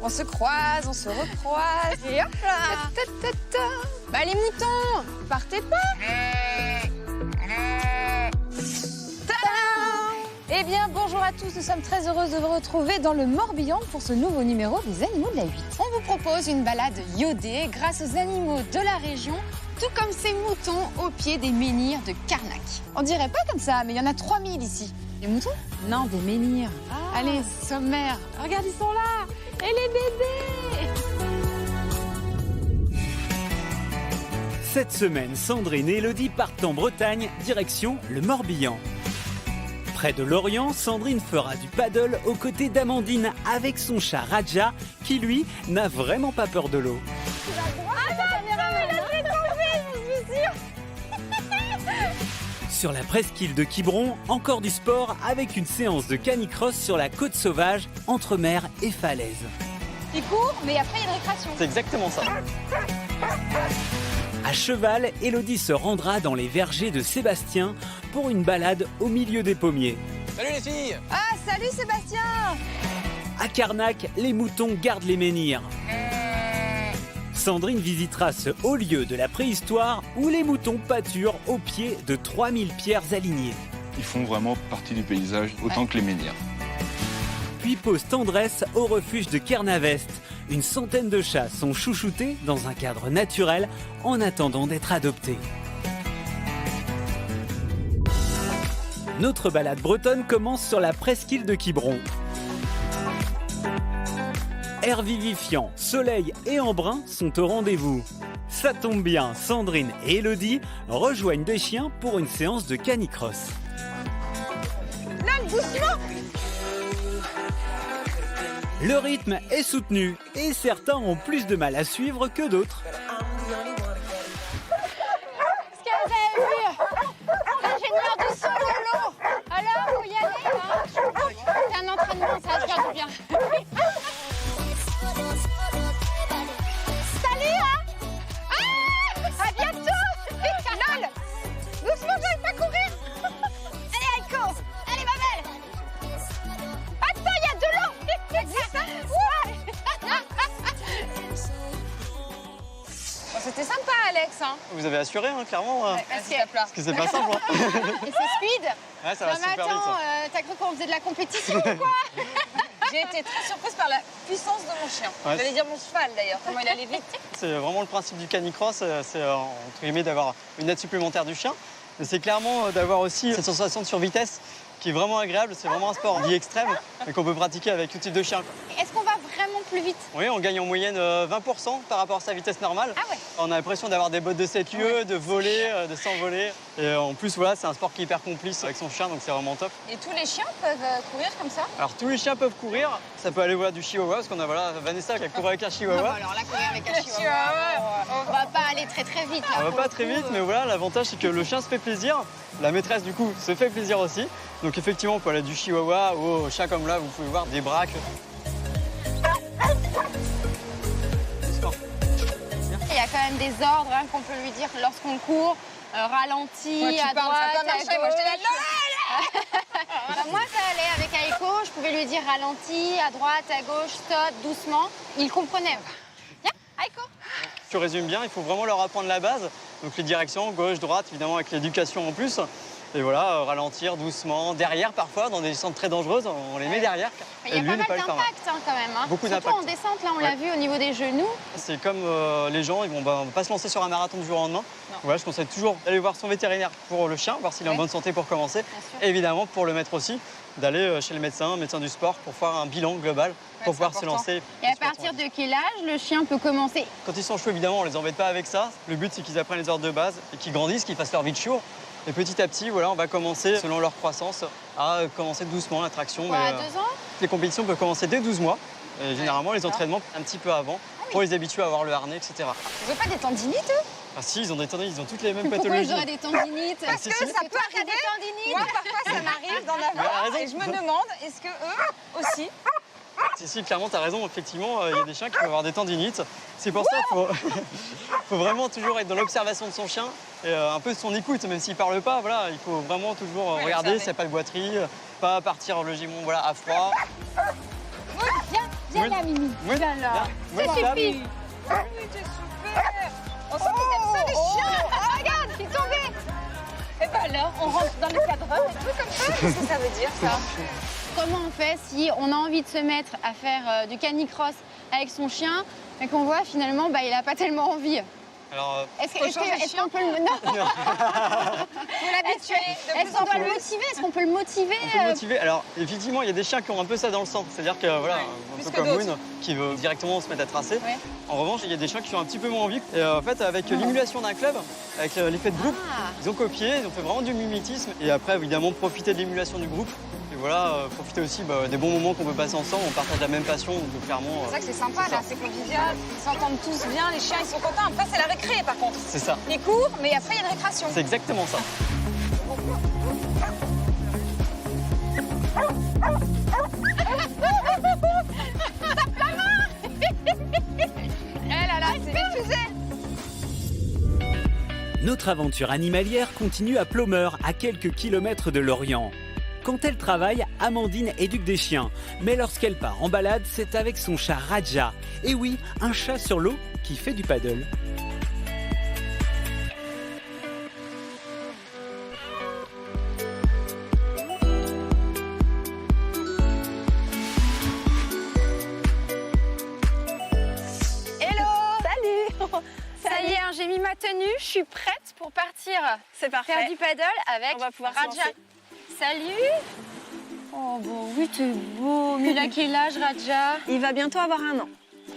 On se croise, on se recroise, et hop là. Bah les moutons, partez pas. Eh bien, bonjour à tous, nous sommes très heureuses de vous retrouver dans le Morbihan pour ce nouveau numéro des Animaux de la 8. On vous propose une balade iodée grâce aux animaux de la région, tout comme ces moutons au pied des menhirs de Carnac. On dirait pas comme ça, mais il y en a 3000 ici. Les moutons? Non, des menhirs. Ah. Allez, sommaire. Regarde, ils sont là. Et les bébés! Cette semaine, Sandrine et Elodie partent en Bretagne, direction le Morbihan. Près de Lorient, Sandrine fera du paddle aux côtés d'Amandine avec son chat Raja, qui lui n'a vraiment pas peur de l'eau. Sur la presqu'île de Quiberon, encore du sport avec une séance de canicross sur la côte sauvage entre mer et falaise. Tu cours, mais après il y a une récréation. C'est exactement ça. À cheval, Elodie se rendra dans les vergers de Sébastien pour une balade au milieu des pommiers. Salut les filles! Ah, salut Sébastien! À Carnac, les moutons gardent les menhirs. Sandrine visitera ce haut lieu de la préhistoire où les moutons pâturent au pied de 3000 pierres alignées. Ils font vraiment partie du paysage autant que les menhirs. Puis pose tendresse au refuge de Kernavest. Une centaine de chats sont chouchoutés dans un cadre naturel en attendant d'être adoptés. Notre balade bretonne commence sur la presqu'île de Quiberon. Air vivifiant, soleil et embrun sont au rendez-vous. Ça tombe bien, Sandrine et Elodie rejoignent des chiens pour une séance de canicross. Lol, doucement! Le rythme est soutenu et certains ont plus de mal à suivre que d'autres. Est-ce que vous avez vu l'ingénieur du son de l'eau? Alors, vous y allez, hein? C'est un entraînement, ça va se faire du bien. Salut, hein? Ah! À bientôt! Lol! Doucement, je vais pas courir! Allez, Aiko! Allez, ma belle! Attends, il y a de l'eau! T'as vu ça? Ouais! Bon, c'était sympa, Alex, hein? Vous avez assuré, hein, clairement. Parce Que c'est pas simple. Hein. Et c'est speed? Ouais, ça va Non mais super vite. attends, Ça. t'as cru qu'on faisait de la compétition ou quoi? J'ai été très surprise par la puissance de mon chien. Ouais. J'allais dire mon cheval d'ailleurs, comment il allait vite. C'est vraiment le principe du canicross, c'est entre guillemets d'avoir une aide supplémentaire du chien. Mais c'est clairement d'avoir aussi cette sensation de survitesse qui est vraiment agréable. C'est vraiment un sport dit extrême, mais qu'on peut pratiquer avec tout type de chien. Est-ce qu'on va vraiment plus vite? Oui, on gagne en moyenne 20% par rapport à sa vitesse normale. Ah ouais. On a l'impression d'avoir des bottes de 7 lieues, de voler, de s'envoler. Et en plus, voilà, c'est un sport qui est hyper complice avec son chien, donc c'est vraiment top. Et tous les chiens peuvent courir comme ça? Alors tous les chiens peuvent courir, ça peut aller voilà, du chihuahua, parce qu'on a voilà, Vanessa qui a couru avec un chihuahua. Alors là, courir avec un chihuahua, on va pas aller très très vite. Là, On va pour pas le très coup, vite, mais voilà, l'avantage c'est que le chien se fait plaisir, la maîtresse du coup se fait plaisir aussi. Donc effectivement, on peut aller du chihuahua au chat comme là, vous pouvez voir des braques. Il y a quand même des ordres hein, qu'on peut lui dire lorsqu'on court, ralenti, Moi, tu à parles, droite, ça à peut marcher. Moi, j'étais là, gauche. Bah, moi, ça allait avec Aiko, je pouvais lui dire ralenti, à droite, à gauche, stop, doucement. Il comprenait. Viens, Aiko. Tu résumes bien, il faut vraiment leur apprendre la base. Donc les directions, gauche, droite, évidemment avec l'éducation en plus. Et voilà, ralentir doucement, derrière parfois, dans des descentes très dangereuses, on les met derrière. Il y a Et lui pas ne mal pas le faire mal. d'impact hein, quand même. Hein. Beaucoup Surtout d'impact. en descente, là, on l'a Ouais. vu au niveau des genoux. C'est comme les gens, ils vont pas se lancer sur un marathon du jour au lendemain. Voilà, je conseille toujours d'aller voir son vétérinaire pour le chien, voir s'il est en Ouais. bonne santé pour commencer. Bien sûr. Et évidemment, pour le maître aussi, d'aller chez le médecin du sport, pour faire un bilan global, pour pouvoir se important. lancer. Et à partir de quel âge le chien peut commencer? Quand ils sont chauds, évidemment, on les embête pas avec ça. Le but, c'est qu'ils apprennent les ordres de base et qu'ils grandissent, qu'ils fassent leur vie de chiot. Et petit à petit, voilà, on va commencer, selon leur croissance, à commencer doucement la traction. Quoi, à Mais, 2 ans? les compétitions peuvent commencer dès 12 mois. Et généralement, les entraînements un petit peu avant, pour les habituer à avoir le harnais, etc. Ils ont pas des tendinites, eux? Ah si, ils ont des tendinites, ils ont toutes les mêmes Pourquoi ils pathologies. auraient des tendinites? Parce si, que si. ça C'est peut toi qui as arriver. des tendinites? Moi, parfois, ça m'arrive d'en Mais elle a avoir. raison. Et je me demande, est-ce que eux aussi? Si, clairement, tu as raison. Effectivement, il y a des chiens qui peuvent avoir des tendinites. C'est pour ça qu'il faut vraiment toujours être dans l'observation de son chien et un peu de son écoute, même s'il ne parle pas. Voilà, il faut vraiment toujours Ouais, regarder observer. s'il n'y a pas de boiterie, pas partir le gimon voilà, à froid. Viens, Viens là, Mimi. Oui. Viens là. Oui, Ça là. suffit. Oui, t'es super. On sent que t'aimes ça, les chiens. Oh, regarde, je suis tombée. Et ben alors, on rentre dans le cadreur et tout comme ça. Qu'est-ce que ça veut dire, ça? Comment on fait si on a envie de se mettre à faire du canicross avec son chien, mais qu'on voit finalement, il n'a pas tellement envie? Alors, Est-ce qu'on peut le... Non. Faut l'habituer. Est-ce qu'on doit le motiver? Est-ce qu'on peut le motiver? on peut motiver. Alors, effectivement, il y a des chiens qui ont un peu ça dans le sang. C'est-à-dire que, voilà, plus un peu que comme d'autres. Moon, qui veut directement se mettre à tracer. Ouais. En revanche, il y a des chiens qui ont un petit peu moins envie. Et en fait, avec l'émulation d'un club, avec l'effet de groupe, Ah. ils ont copié, ils ont fait vraiment du mimétisme. Et après, évidemment, profiter de l'émulation du groupe. Et voilà, profiter aussi des bons moments qu'on peut passer ensemble. On partage la même passion, donc clairement. C'est ça que c'est sympa, c'est là. ça. C'est convivial. Ils s'entendent tous bien. Les chiens, ils sont contents. Après, c'est la récré, par contre. C'est ça. Ils courent, mais après, il y a une récréation. C'est exactement ça. Eh là là, c'est des fusées. Notre aventure animalière continue à Plomeur, à quelques kilomètres de Lorient. Quand elle travaille, Amandine éduque des chiens. Mais lorsqu'elle part en balade, c'est avec son chat Raja. Et oui, un chat sur l'eau qui fait du paddle. Hello. Salut. Ça y est, hein, j'ai mis ma tenue, je suis prête pour partir C'est parfait. faire du paddle avec On va pouvoir se Raja. lancer. Salut. Oh bon, oui, t'es beau. Mais il a quel âge, Raja? Il va bientôt avoir 1 an.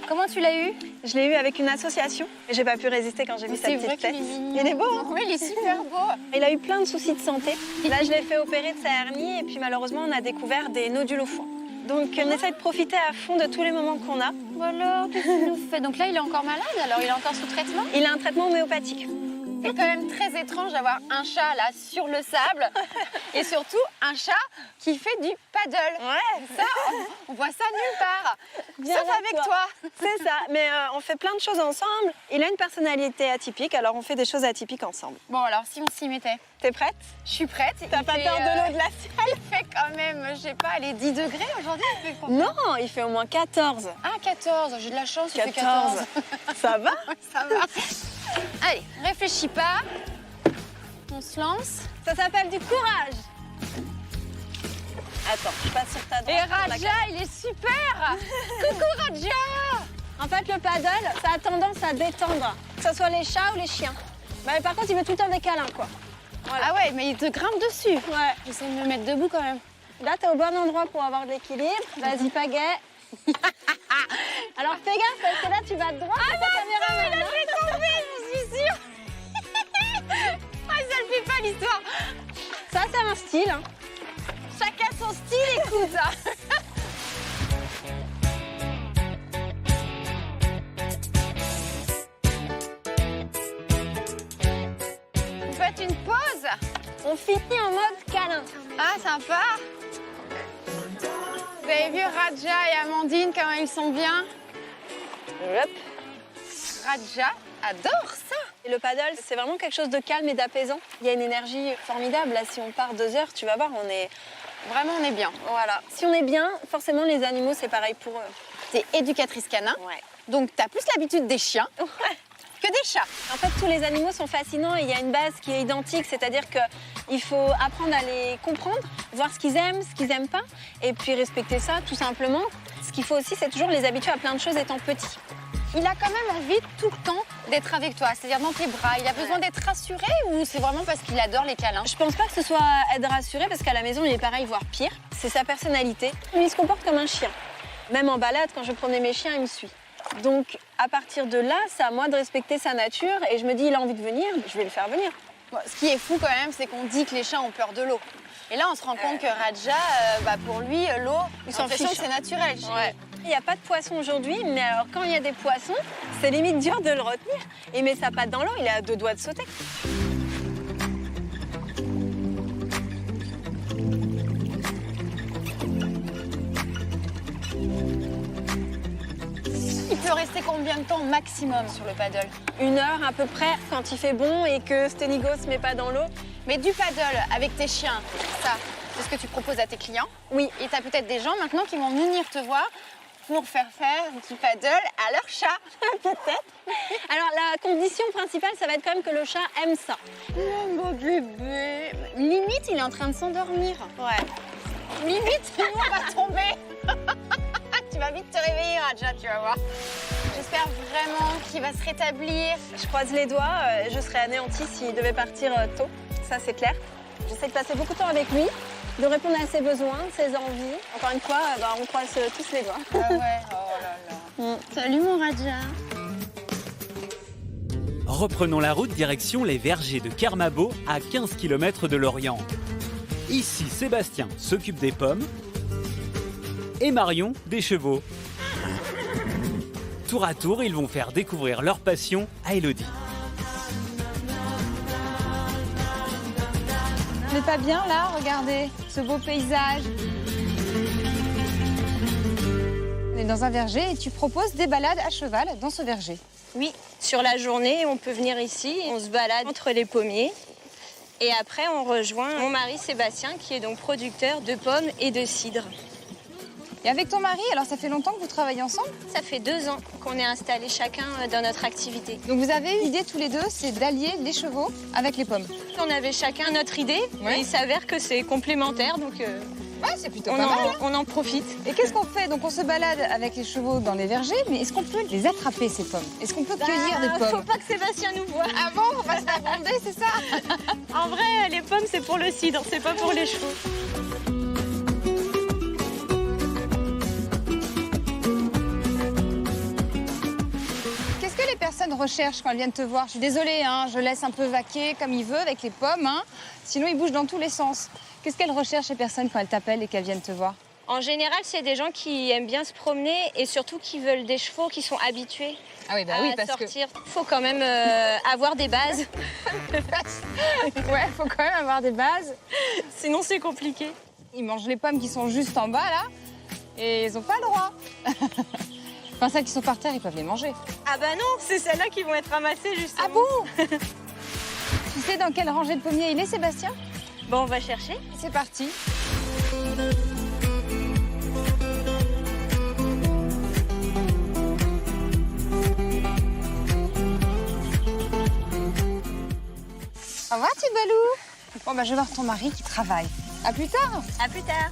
Comment tu l'as eu? Je l'ai eu avec une association et j'ai pas pu résister quand j'ai vu sa C'est petite vrai qu'il tête. est mignon. Il est beau, hein? Oui, il est super beau. Il a eu plein de soucis de santé. Là, je l'ai fait opérer de sa hernie et puis malheureusement, on a découvert des nodules au foie. Donc, on essaie de profiter à fond de tous les moments qu'on a. Voilà, qu'est-ce qu'il nous fait? Donc là, il est encore malade, alors il est encore sous traitement? Il a un traitement homéopathique. C'est quand même très étrange d'avoir un chat là sur le sable et surtout un chat qui fait du paddle. Ouais, Ça, on voit ça nulle part, Bien sauf là, avec toi. toi. c'est ça. Mais on fait plein de choses ensemble. Il a une personnalité atypique, alors on fait des choses atypiques ensemble. Bon, alors si on s'y mettait, T'es prête? je suis prête. T'as pas peur de l'eau de la Il fait quand même, je sais pas, les 10 degrés aujourd'hui. Il fait combien? Non, il fait au moins 14. Ah, 14, j'ai de la chance, il fait 14. Ça va? Ça va. Allez, réfléchis pas. On se lance. Ça s'appelle du courage. Attends, je passe sur ta droite. Et pour la Raja, il est super. Coucou Raja. En fait, le paddle, ça a tendance à détendre, que ce soit les chats ou les chiens. Mais par contre, il veut tout le temps des câlins, quoi. Voilà. Ah ouais, mais il te grimpe dessus. Ouais. J'essaie de me mettre debout quand même. Là, t'es au bon endroit pour avoir de l'équilibre. Vas-y, pagaie. Alors, fais gaffe, parce que là, tu vas droit sur ta caméra. Je vais tomber, je suis sûre. Ah, ça le fait pas l'histoire. Ça, c'est un style. Hein. Chacun son style, écoute. Vous faites une pause? On finit en mode câlin. Ah, sympa. Vous avez vu Raja et Amandine, comment ils sont bien? Hop. Raja adore ça. Et le paddle, c'est vraiment quelque chose de calme et d'apaisant. Il y a une énergie formidable. Là, si on part 2 heures, tu vas voir, on est... Vraiment, on est bien. Voilà. Si on est bien, forcément, les animaux, c'est pareil pour eux. T'es éducatrice canin, Ouais. donc t'as plus l'habitude des chiens que des chats. En fait, tous les animaux sont fascinants et il y a une base qui est identique, c'est-à-dire qu'il faut apprendre à les comprendre, voir ce qu'ils aiment pas, et puis respecter ça, tout simplement. Ce qu'il faut aussi, c'est toujours les habituer à plein de choses étant petits. Il a quand même envie tout le temps d'être avec toi, c'est-à-dire dans tes bras. Il a besoin d'être rassuré ou c'est vraiment parce qu'il adore les câlins? Je pense pas que ce soit être rassuré, parce qu'à la maison, il est pareil, voire pire. C'est sa personnalité. Lui, il se comporte comme un chien. Même en balade, quand je prenais mes chiens, il me suit. Donc, à partir de là, c'est à moi de respecter sa nature, et je me dis, il a envie de venir, je vais le faire venir. Bon, ce qui est fou quand même, c'est qu'on dit que les chiens ont peur de l'eau. Et là, on se rend compte que Raja, pour lui, l'eau, il s'en l'impression que fiche. c'est naturel chez lui. Il n'y a pas de poisson aujourd'hui, mais alors quand il y a des poissons, c'est limite dur de le retenir. Il met sa patte dans l'eau, il est à 2 doigts de sauter. Il peut rester combien de temps maximum sur le paddle? 1 heure à peu près quand il fait bon et que Stenigo se met pas dans l'eau. Mais du paddle avec tes chiens, ça, c'est ce que tu proposes à tes clients? Oui. Et tu as peut-être des gens maintenant qui vont venir te voir pour faire un petit paddle à leur chat, peut-être. Alors la condition principale, ça va être quand même que le chat aime ça. Oh mon bébé. Limite, il est en train de s'endormir. Ouais. Limite, nous on va tomber. Tu vas vite te réveiller, Raja, tu vas voir. J'espère vraiment qu'il va se rétablir. Je croise les doigts, je serais anéantie s'il devait partir tôt, ça c'est clair. J'essaie de passer beaucoup de temps avec lui, de répondre à ses besoins, ses envies. Encore une fois, on croise tous les doigts. Ah ouais, oh là là. Salut mon Raja. Reprenons la route direction les vergers de Kermabo à 15 km de Lorient. Ici, Sébastien s'occupe des pommes et Marion des chevaux. Tour à tour, ils vont faire découvrir leur passion à Élodie. On n'est pas bien là, regardez, ce beau paysage. On est dans un verger et tu proposes des balades à cheval dans ce verger. Oui, sur la journée, on peut venir ici, on se balade entre les pommiers. Et après, on rejoint mon mari Sébastien, qui est donc producteur de pommes et de cidre. Et avec ton mari, alors ça fait longtemps que vous travaillez ensemble? Ça fait 2 ans qu'on est installés chacun dans notre activité. Donc vous avez eu l'idée tous les deux, c'est d'allier les chevaux avec les pommes. On avait chacun notre idée, Ouais. et il s'avère que c'est complémentaire, donc Ouais, c'est plutôt pas mal. on en profite. Et qu'est-ce qu'on fait? Donc on se balade avec les chevaux dans les vergers, mais est-ce qu'on peut les attraper ces pommes? Est-ce qu'on peut cueillir des Faut pommes? pas que Sébastien nous voie. Ah bon, on va se l'abonder, c'est ça? En vrai, les pommes, c'est pour le cidre, c'est pas pour les chevaux. Qu'est-ce que les personnes recherchent quand elles viennent te voir? Je suis désolée, hein, je laisse un peu vaquer comme il veut avec les pommes, hein. Sinon ils bougent dans tous les sens. Qu'est-ce qu'elles recherchent les personnes quand elles t'appellent et qu'elles viennent te voir? En général, c'est des gens qui aiment bien se promener et surtout qui veulent des chevaux qui sont habitués Ah oui, à sortir. Faut quand même avoir des bases, Ouais, faut quand même avoir des bases. sinon c'est compliqué. Ils mangent les pommes qui sont juste en bas là, et ils ont pas le droit. Enfin, celles qui sont par terre, ils peuvent les manger. Ah bah non, c'est celles-là qui vont être ramassées justement. Ah bon? Tu sais dans quelle rangée de pommiers il est, Sébastien? Bon, on va chercher. C'est parti. Au revoir, petit balou. Bon, bah, je vais voir ton mari qui travaille. À plus tard. À plus tard.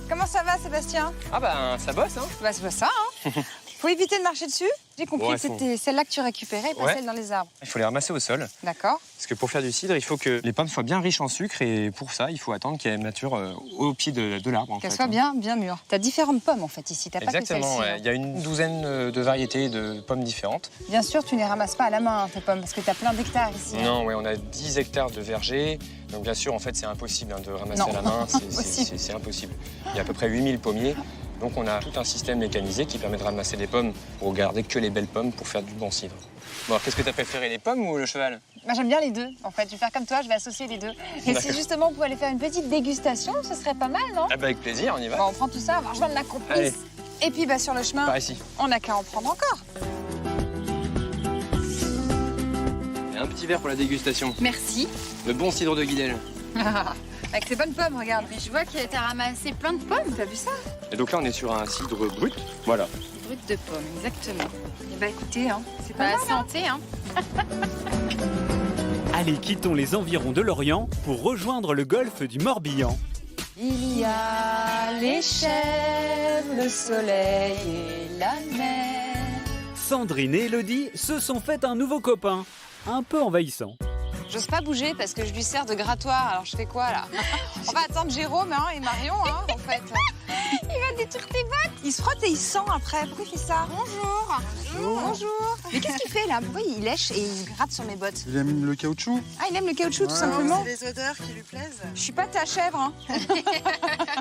Comment ça va, Sébastien? Ah ben ça bosse, hein. Bah, c'est pas ça, hein. Faut éviter de marcher dessus. J'ai compris Ouais, que c'était celle-là que tu récupérais, pas Ouais. celle dans les arbres. Il faut les ramasser au sol. D'accord. Parce que pour faire du cidre, il faut que les pommes soient bien riches en sucre et pour ça, il faut attendre qu'elles maturent au pied de l'arbre. en Qu'elle fait, soit hein. bien mûre. T'as différentes pommes, en fait, ici. T'as pas que Exactement, celle-ci. ouais. hein. Il y a une douzaine de variétés de pommes différentes. Bien sûr, tu ne les ramasses pas à la main, hein, tes pommes, parce que t'as plein d'hectares ici. hein. Non, ouais, on a 10 hectares de vergers. Donc bien sûr, en fait, c'est impossible de ramasser Non, à la main. impossible. C'est impossible. Il y a à peu près 8000 pommiers. Donc on a tout un système mécanisé qui permet de ramasser des pommes pour garder que les belles pommes pour faire du bon cidre. Bon, alors, qu'est-ce que t'as préféré, les pommes ou le cheval? Bah, j'aime bien les deux, en fait. Je vais faire comme toi, je vais associer les deux. Et si D'accord. justement on pouvait aller faire une petite dégustation, ce serait pas mal, non? Ah bah avec plaisir, on y va. Bon, on prend tout ça, on va rejoindre la Allez. complice. Et puis bah, sur le chemin, Par ici. on n'a qu'à en prendre encore. Et un petit verre pour la dégustation. Merci. Le bon cidre de Guidel. Avec ces bonnes pommes, regarde. Mais je vois que t'as ramassé plein de pommes, t'as vu ça? Et donc là, on est sur un cidre brut. Voilà. Brut de pommes, exactement. Et bah écoutez, hein, c'est pas la santé, hein. Allez, quittons les environs de Lorient pour rejoindre le golfe du Morbihan. Il y a les chèvres, le soleil et la mer. Sandrine et Élodie se sont fait un nouveau copain, un peu envahissant. J'ose pas bouger parce que je lui sers de grattoir, alors je fais quoi là? On va attendre Jérôme hein, et Marion, hein, en fait. Il va détruire tes bottes. Il se frotte et il sent après. Pourquoi il fait ça? Bonjour. Bonjour. Mais qu'est-ce qu'il fait là? Pourquoi il lèche et il gratte sur mes bottes? Il aime le caoutchouc. Ah, il aime le caoutchouc tout simplement? C'est les odeurs qui lui plaisent. Je suis pas ta chèvre, hein.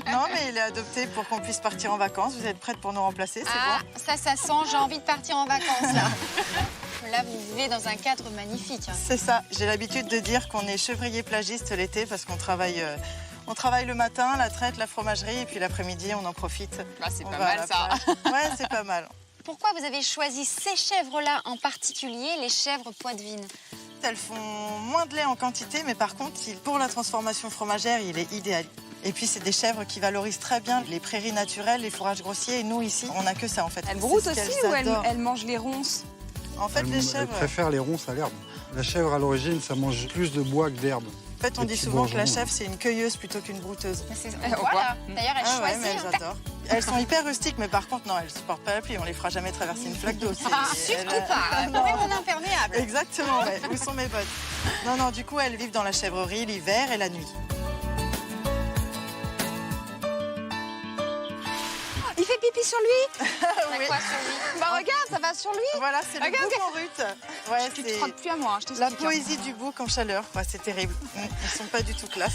Non, mais il est adopté pour qu'on puisse partir en vacances. Vous êtes prête pour nous remplacer, c'est Ah, bon? ça sent, j'ai envie de partir en vacances là. Là, vous vivez dans un cadre magnifique. Hein. C'est ça. J'ai l'habitude de dire qu'on est chevrier plagiste l'été parce qu'on travaille, on travaille le matin, la traite, la fromagerie, et puis l'après-midi, on en profite. Bah, c'est On pas va à mal la ça. plage. Ouais, c'est pas mal. Pourquoi vous avez choisi ces chèvres-là en particulier, les chèvres poitevines? Elles font moins de lait en quantité, mais par contre, pour la transformation fromagère, il est idéal. Et puis c'est des chèvres qui valorisent très bien les prairies naturelles, les fourrages grossiers. Et nous ici, on n'a que ça en fait. Elles broutent C'est ce aussi qu'elles ou adorent. elles mangent les ronces? En fait, les Elle chèvres, préfère les ronces à l'herbe. La chèvre, à l'origine, ça mange plus de bois que d'herbe. en fait, on les dit petits souvent que la bourgeons. chèvre, c'est une cueilleuse plutôt qu'une brouteuse. Voilà. D'ailleurs, elles Ah ouais, choisissent. mais elles adorent. Elles sont hyper rustiques, mais par contre, non, elles supportent pas la pluie. On les fera jamais traverser une flaque d'eau. Surtout pas. Non. Même en imperméable. Exactement, ouais. Où sont mes bottes? Non, non, du coup, elles vivent dans la chèvrerie l'hiver et la nuit. Il fait pipi sur lui. Oui. Quoi sur lui? Bah regarde, ça va sur lui. Voilà, c'est le Regarde, bouc en rute. Ouais, Tu te c'est frottes plus à moi, hein, je la t'explique. poésie du bouc en chaleur. Ouais, c'est terrible. Ils sont pas du tout classe.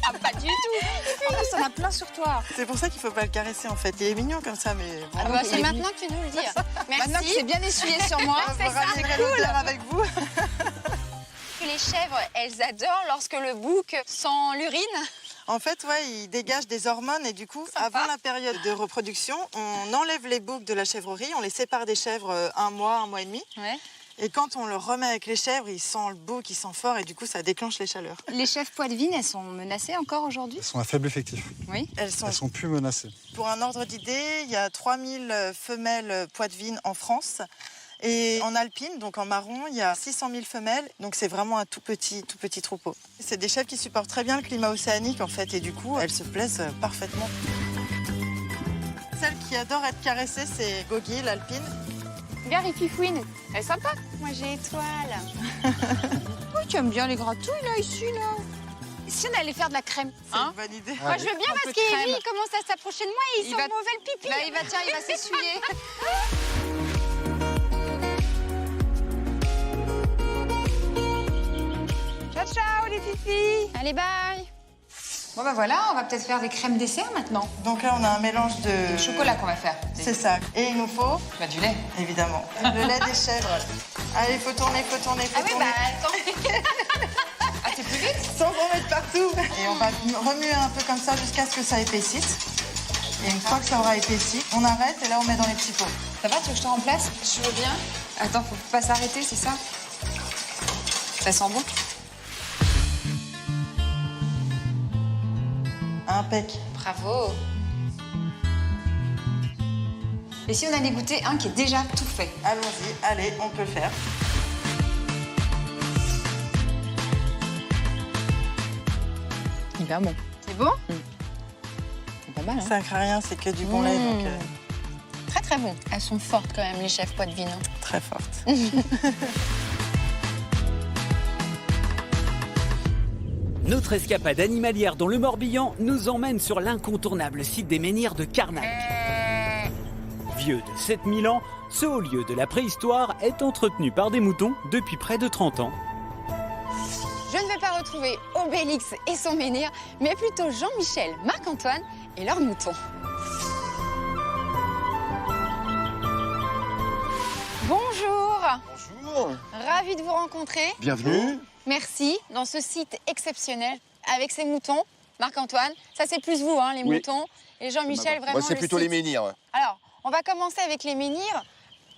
Ah, pas du tout. En plus, on a plein sur toi. C'est pour ça qu'il faut pas le caresser en fait. Il est mignon comme ça, mais Ah vraiment, bah, il c'est est maintenant que tu nous le dis. Maintenant que c'est bien essuyé sur moi, Vous ramènerez le dire avec vous. Les chèvres, elles adorent lorsque le bouc sent l'urine. En fait, ouais, ils dégagent des hormones et du coup, avant la période de reproduction, on enlève les boucs de la chèvrerie, on les sépare des chèvres un mois et demi. Ouais. Et quand on le remet avec les chèvres, ils sentent le bouc, ils sentent fort et du coup, ça déclenche les chaleurs. Les chèvres poitevines, elles sont menacées encore aujourd'hui? Elles sont à faible effectif. Oui. Elles sont, Elles sont plus menacées. pour un ordre d'idée, il y a 3000 femelles poitevines en France. Et en alpine, donc en marron, il y a 600 000 femelles. Donc c'est vraiment un tout petit troupeau. C'est des chèvres qui supportent très bien le climat océanique en fait. Et du coup, elles se plaisent parfaitement. Celle qui adore être caressée, c'est Gogi, l'alpine. Regarde, il fifouine. Elle est sympa. Moi, j'ai étoile. Oui, tu aimes bien les gratouilles, là, ici, là. Si on allait faire de la crème, C'est hein? une bonne idée. Moi, je veux bien Un parce peu de qu'il crème. commence à s'approcher de moi et il sent mauvais le pipi. Là, il va s'essuyer. Ciao, ciao, les fifis. Allez, bye. Bon, bah voilà, on va peut-être faire des crèmes dessert maintenant. Donc là, on a un mélange de... Le chocolat qu'on va faire. C'est ça. Et il nous faut, Bah, du lait. évidemment, le lait des chèvres. Allez, faut tourner, faut tourner, faut Ah oui, tourner. bah attends. Ah, t'es plus vite? Sans en mettre partout. Et on va remuer un peu comme ça jusqu'à ce que ça épaississe. Et une fois que ça aura épaissi, on arrête et là, on met dans les petits pots. Ça va, tu veux que je te remplace? Je veux bien. Attends, faut pas s'arrêter, c'est ça? Ça sent bon? Impec. Bravo. Et si on allait goûter un qui est déjà tout fait? Allons-y, allez, on peut le faire. Hyper bon. C'est bon? C'est pas mal, hein? Ça ne craint rien, c'est que du bon lait, donc Très très bon. Elles sont fortes quand même, les chèvres poitevines. très forte. Notre escapade animalière dans le Morbihan nous emmène sur l'incontournable site des menhirs de Carnac. Vieux de 7000 ans, ce haut lieu de la préhistoire est entretenu par des moutons depuis près de 30 ans. Je ne vais pas retrouver Obélix et son menhir, mais plutôt Jean-Michel, Marc-Antoine et leurs moutons. Bonjour. Bonjour, Ravie de vous rencontrer. bienvenue. Merci. Dans ce site exceptionnel, avec ces moutons, Marc-Antoine, ça c'est plus vous, hein, les Oui. moutons. Et Jean-Michel, vraiment Moi, c'est le plutôt site. les menhirs. Alors, on va commencer avec les menhirs.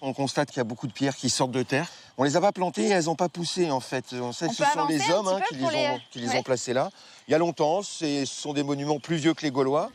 On constate qu'il y a beaucoup de pierres qui sortent de terre. On les a pas plantées, elles n'ont pas poussé en fait. On sait On que ce peut sont avancer les un hommes petit peu qui pour les les- ont placés là. Il y a longtemps, ce sont des monuments plus vieux que les Gaulois.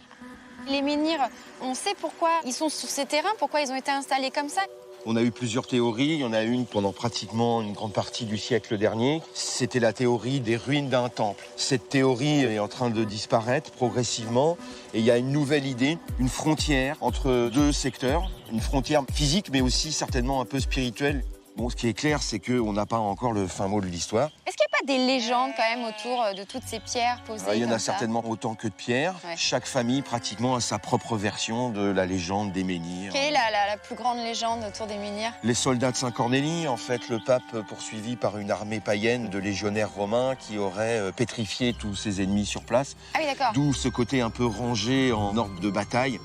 Les menhirs, on sait pourquoi ils sont sur ces terrains, pourquoi ils ont été installés comme ça. On a eu plusieurs théories. Il y en a une pendant pratiquement une grande partie du siècle dernier. C'était la théorie des ruines d'un temple. Cette théorie est en train de disparaître progressivement. Et il y a une nouvelle idée, une frontière entre deux secteurs. Une frontière physique, mais aussi certainement un peu spirituelle. Bon, ce qui est clair, c'est qu'on n'a pas encore le fin mot de l'histoire. Est-ce qu'il n'y a pas des légendes quand même autour de toutes ces pierres posées Il y en comme a ça certainement autant que de pierres. Ouais. Chaque famille, pratiquement, a sa propre version de la légende des menhirs. Quelle est la plus grande légende autour des menhirs? Les soldats de Saint-Cornélie, en fait, le pape poursuivi par une armée païenne de légionnaires romains qui auraient pétrifié tous ses ennemis sur place. Ah oui, d'accord. D'où ce côté un peu rangé en ordre de bataille,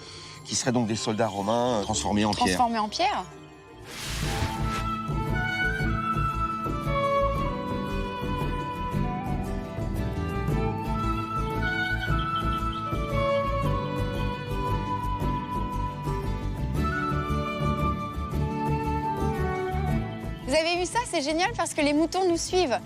qui seraient donc des soldats romains transformés en pierre. Transformé en pierre? Vous avez vu ça? C'est génial parce que les moutons nous suivent.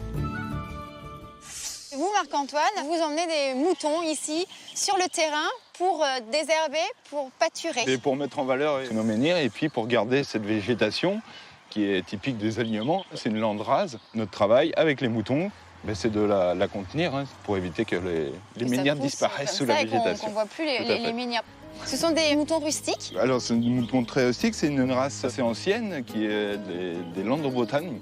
Vous vous, Marc-Antoine, vous emmenez des moutons ici sur le terrain pour désherber, pour pâturer. Et pour mettre en valeur nos menhirs et puis pour garder cette végétation qui est typique des alignements. C'est une lande rase. Notre travail avec les moutons, c'est de la contenir pour éviter que les menhirs disparaissent sous la végétation. Qu'on ne voit plus les menhirs. Ce sont des moutons rustiques? Alors, c'est des moutons très rustiques. C'est une race assez ancienne qui est des Landes de Bretagne.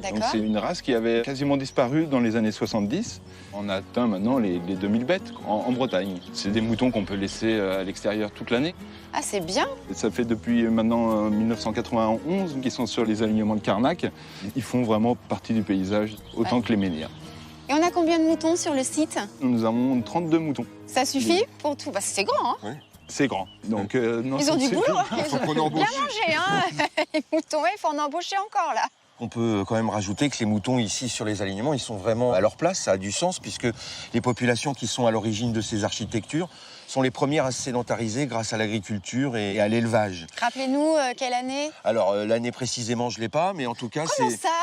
Donc, c'est une race qui avait quasiment disparu dans les années 70. On a atteint maintenant les 2000 bêtes en Bretagne. C'est des moutons qu'on peut laisser à l'extérieur toute l'année. Ah, c'est bien. Ça fait depuis maintenant 1991 qu'ils sont sur les alignements de Carnac. Ils font vraiment partie du paysage autant que les menhirs. Et on a combien de moutons sur le site? Nous avons 32 moutons. Ça suffit pour tout? C'est grand, hein? Oui. C'est grand. Donc, non, ils ont du boulot, hein. Il faut qu'on embauche. Bien manger, hein. Les moutons, il faut en embaucher encore, là. On peut quand même rajouter que les moutons ici sur les alignements, ils sont vraiment à leur place, ça a du sens, puisque les populations qui sont à l'origine de ces architectures sont les premières à se sédentariser grâce à l'agriculture et à l'élevage. Rappelez-nous, quelle année? Alors, l'année précisément, je ne l'ai pas, mais en tout cas,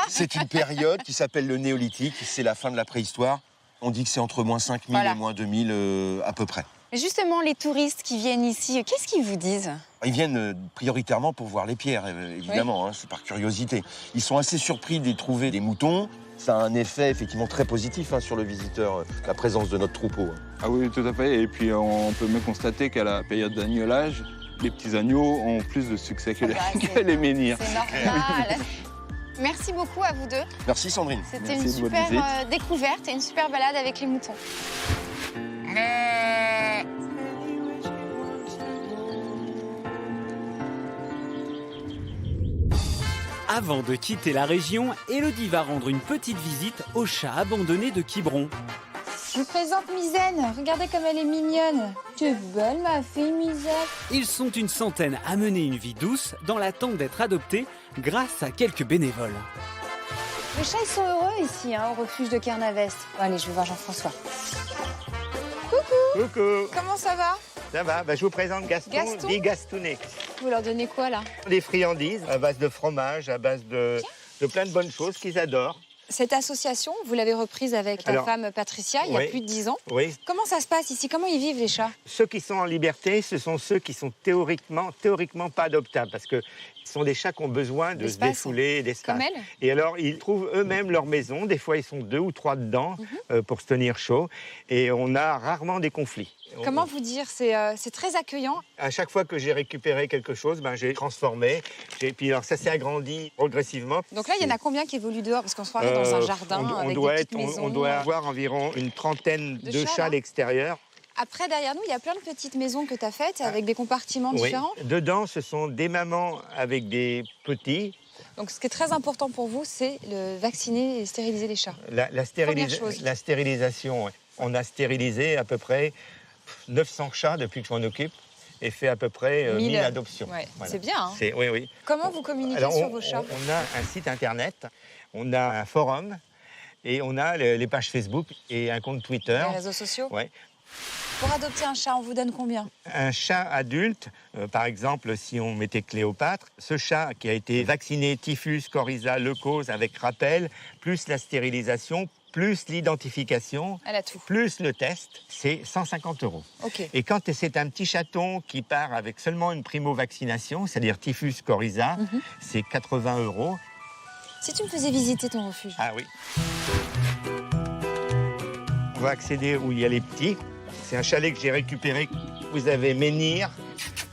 c'est une période qui s'appelle le néolithique, c'est la fin de la préhistoire. On dit que c'est entre moins 5000 et moins 2000 à peu près. Mais justement, les touristes qui viennent ici, qu'est-ce qu'ils vous disent? Ils viennent prioritairement pour voir les pierres, évidemment, hein, c'est par curiosité. Ils sont assez surpris d'y trouver des moutons. Ça a un effet effectivement très positif sur le visiteur, la présence de notre troupeau. Ah oui, tout à fait. Et puis on peut même constater qu'à la période d'agnolage, les petits agneaux ont plus de succès que les menhirs. C'est normal. Merci beaucoup à vous deux. Merci Sandrine. C'était une super découverte et une super balade avec les moutons. Avant de quitter la région, Élodie va rendre une petite visite au chat abandonné de Quiberon. Je vous présente Misaine. Regardez comme elle est mignonne. T'es belle, ma fille Misaine. Ils sont une centaine à mener une vie douce dans l'attente d'être adoptés grâce à quelques bénévoles. Les chats, ils sont heureux ici, au refuge de Carnavest. Bon, allez, je vais voir Jean-François. Coucou. Coucou. Comment ça va? Ça va, je vous présente Gaston, dit Gastounet. Vous leur donnez quoi, là? Des friandises à base de fromage, à base de plein de bonnes choses qu'ils adorent. Cette association, vous l'avez reprise avec ta femme Patricia il y a plus de 10 ans. Oui. Comment ça se passe ici? Comment ils vivent, les chats? Ceux qui sont en liberté, ce sont ceux qui sont théoriquement pas adoptables, parce que ce sont des chats qui ont besoin de se défouler, d'espace. Comme elle? Et alors, ils trouvent eux-mêmes leur maison. Des fois, ils sont 2 ou 3 dedans pour se tenir chaud. Et on a rarement des conflits. Comment vous dire? C'est très accueillant. À chaque fois que j'ai récupéré quelque chose, j'ai transformé. Puis alors, ça s'est agrandi progressivement. Donc là, il y en a combien qui évoluent dehors? Parce qu'on se croirait dans un jardin avec des petites maisons. On doit avoir environ une trentaine de chats à l'extérieur. Après, derrière nous, il y a plein de petites maisons que tu as faites avec des compartiments différents. Dedans, ce sont des mamans avec des petits. Donc, ce qui est très important pour vous, c'est le vacciner et stériliser les chats. La stérilisation, ouais. On a stérilisé à peu près 900 chats depuis que je m'en occupe et fait à peu près 1000 adoptions. Ouais. Voilà. C'est bien, hein? Oui. Comment vous communiquez sur vos chats? On a un site internet, on a un forum et on a les pages Facebook et un compte Twitter. Les réseaux sociaux? Oui. Pour adopter un chat, on vous donne combien? Un chat adulte, par exemple, si on mettait Cléopâtre, ce chat qui a été vacciné typhus, coryza, leucose avec rappel, plus la stérilisation, plus l'identification, plus le test, c'est 150 €. Okay. Et quand c'est un petit chaton qui part avec seulement une primo-vaccination, c'est-à-dire typhus, coryza, c'est 80 €. Si tu me faisais visiter ton refuge. Ah oui. On va accéder où il y a les petits. C'est un chalet que j'ai récupéré. Vous avez Menhir.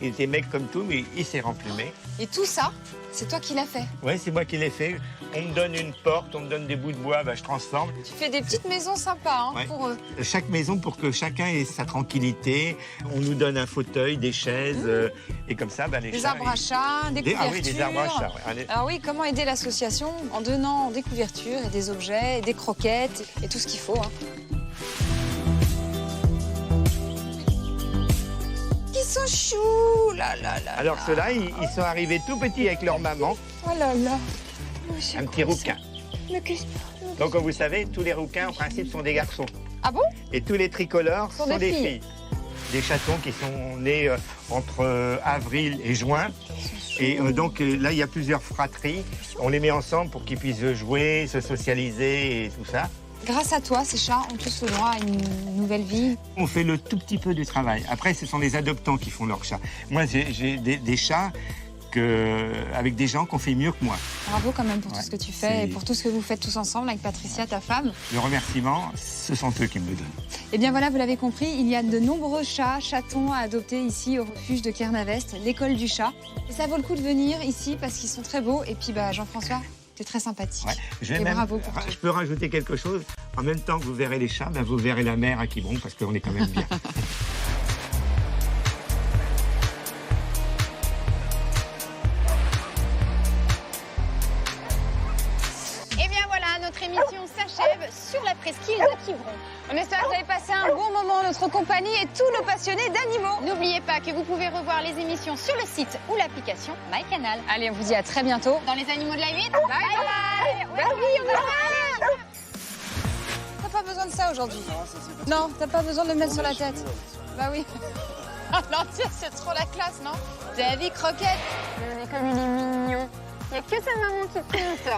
Il était mec comme tout, mais il s'est remplumé. Et tout ça, c'est toi qui l'as fait? Oui, c'est moi qui l'ai fait. On me donne une porte, on me donne des bouts de bois, je transforme. Tu fais des petites maisons sympas pour eux. Chaque maison pour que chacun ait sa tranquillité. On nous donne un fauteuil, des chaises, et comme ça, les chats... Des arbres à chat, des couvertures. Ah oui, des arbres à chat. Ouais. Alors oui, comment aider l'association? En donnant des couvertures et des objets, et des croquettes, et tout ce qu'il faut. Ils sont choux, là. Alors ceux-là, ils sont arrivés tout petits avec leur maman. Oh là là. Un petit rouquin. Donc, comme vous savez, tous les rouquins, en principe, sont des garçons. Ah bon? Et tous les tricolores sont des filles. Des chatons qui sont nés entre avril et juin. Et donc, là, il y a plusieurs fratries. On les met ensemble pour qu'ils puissent jouer, se socialiser et tout ça. Grâce à toi, ces chats ont tous le droit à une nouvelle vie. On fait le tout petit peu du travail. Après, ce sont les adoptants qui font leurs chats. Moi, j'ai des chats avec des gens qui ont fait mieux que moi. Bravo quand même pour tout ce que tu fais et pour tout ce que vous faites tous ensemble avec Patricia, ta femme. Le remerciement, ce sont eux qui me le donnent. Eh bien voilà, vous l'avez compris, il y a de nombreux chats, chatons à adopter ici au refuge de Kernavest, l'école du chat. Et ça vaut le coup de venir ici parce qu'ils sont très beaux. Et puis Jean-François, t'es très sympathique. Ouais. Bravo pour tout. Je peux rajouter quelque chose. En même temps que vous verrez les chats, vous verrez la mer à Quiberon parce qu'on est quand même bien. Notre émission s'achève sur la presqu'île de Quiberon. On espère que vous avez passé un bon moment en notre compagnie et tous nos passionnés d'animaux. N'oubliez pas que vous pouvez revoir les émissions sur le site ou l'application MyCanal. Allez, on vous dit à très bientôt dans les animaux de la 8. Bye bye. Bah oui, on a T'as pas besoin de ça aujourd'hui. Non, t'as pas besoin de le mettre sur la tête. Bah oui. Alors c'est trop la classe, non? Davy Croquette. Mais comme il est mignon. Il n'y a que sa maman qui compte.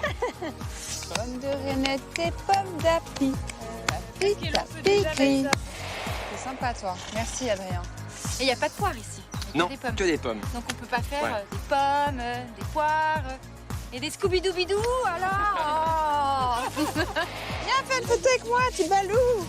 Pommes de Renette et pommes d'api. C'est sympa, toi. Merci, Adrien. Et il n'y a pas de poire ici. Non, que des pommes. Donc on peut pas faire des pommes, des poires et des Scooby-Doo-Bidou, alors. Viens faire une photo avec moi, petit balou.